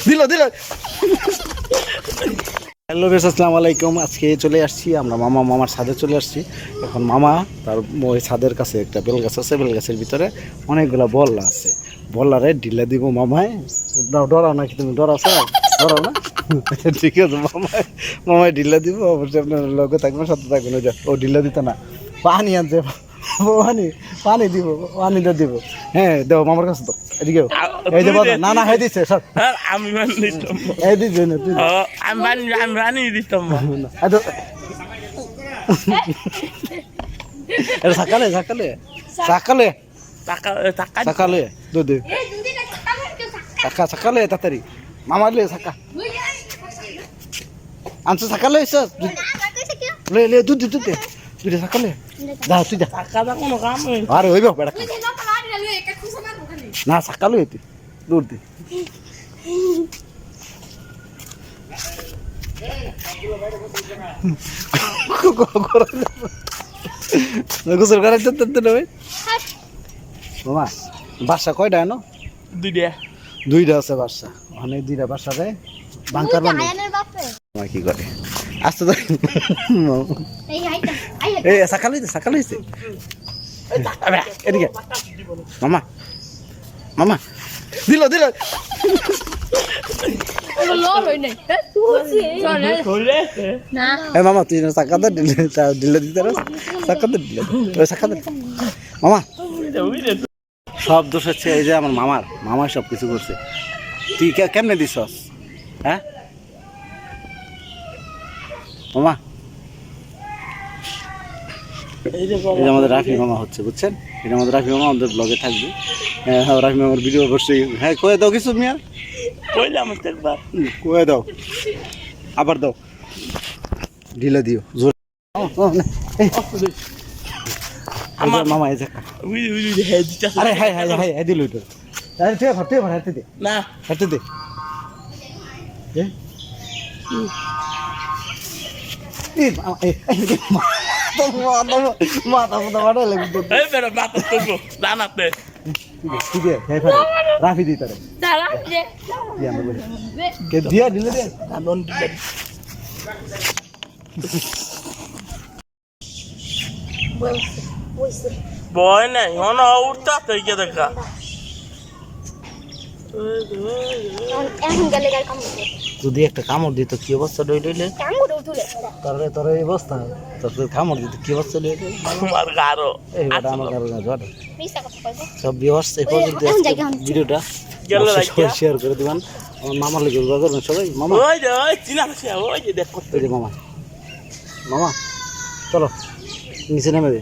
দিল দিল। হ্যালো বেশ, আসসালামু আলাইকুম। আজকে চলে আসছি আমরা মামার ছাদে চলে আসছি। এখন মামা তার ওই ছাদের কাছে একটা বেল গাছ আছে, বেল গাছের ভিতরে অনেকগুলো বল্লা আছে। বল্লারে ঢিলা দিব মামায়। ডরাও নাকি তুমি? ডরাছো? ডরাও না? ঠিক আছে, মামায় ঢিলা দিব। অবশ্যই আপনার লগে থাকবেন, সাথে থাকবেন। ওই যে ও ঢিলা দিত না, পানি আনছে, পানি দিব, পানিটা দিব। হ্যাঁ দেও মামার কাছে তো। এদিকেও এই যে না না হয়ে দিচ্ছে সব। আমি এই দিচ্ছে না তুই। আমি রানি দিতাম সকালে সকালে সকালে সকালে দুধ সকালে তাড়াতাড়ি মামার সাকা আনছো সকালে এসে লে দুধ দুধ দুধ সকালে যা তুই যা। কোনো কাম আরে হইব বেড়া না সকালে হইতে দুধ দি। গোসল করার জন্য মামা বাসা কয়টা এনো? দুইটা আছে বাসা। অনেক দুইটা বাসারে বাংকার বানি কি করে আসতে তো। এই সকালে সকালে হয়েছে এদিকে মামা মামা দিল দিল। মামা তুই সাকাতে ঢিলে দিতে সাকাতে ঢিলে সাকাতে মামা। সব দোষ হচ্ছে এই যে আমার মামার সব কিছু করছে। তুই কেমনে দিছস? হ্যাঁ মামা, এই যে আমাদের রাফি মামা হচ্ছে, বুঝছেন? এটা আমাদের রাফি মামা, আমাদের ব্লগে থাকবে। হ্যাঁ রাফি মামার ভিডিও অবশ্যই। হ্যাঁ কয়ে দাও কিছু মিয়া, কয়ে দাও, আবার দাও, ঢিলে দিও জোর। আমার মামা এই দেখা আরে হ্যাঁ হ্যাঁ হ্যাঁ হ্যাঁ দিল ওইটা। আরে ঠিক আছে, হাঁটতে দে না, হাঁটতে দে। রাফি দি তারে দিয়া দিলে দে বয় নাই হন উঠতা তো গিয়ে দেখা যদি একটা কামড় দিত কি অবস্থা ডইলে তাহলে তোর এই অবস্থা, তোর কামড় দিত কি অবস্থা ডইলে আমার গারো এই বেটা আমার গারো না জড়। সব ভিউয়ার্স এই পর্যন্ত ভিডিওটা শেয়ার করে দিবেন। আমার মামার লাগে দোয়া করবেন সবাই। মামা ওই যে ওই চিনা ওই যে দেখ মামা মামা চলো নিচে নেমে দে।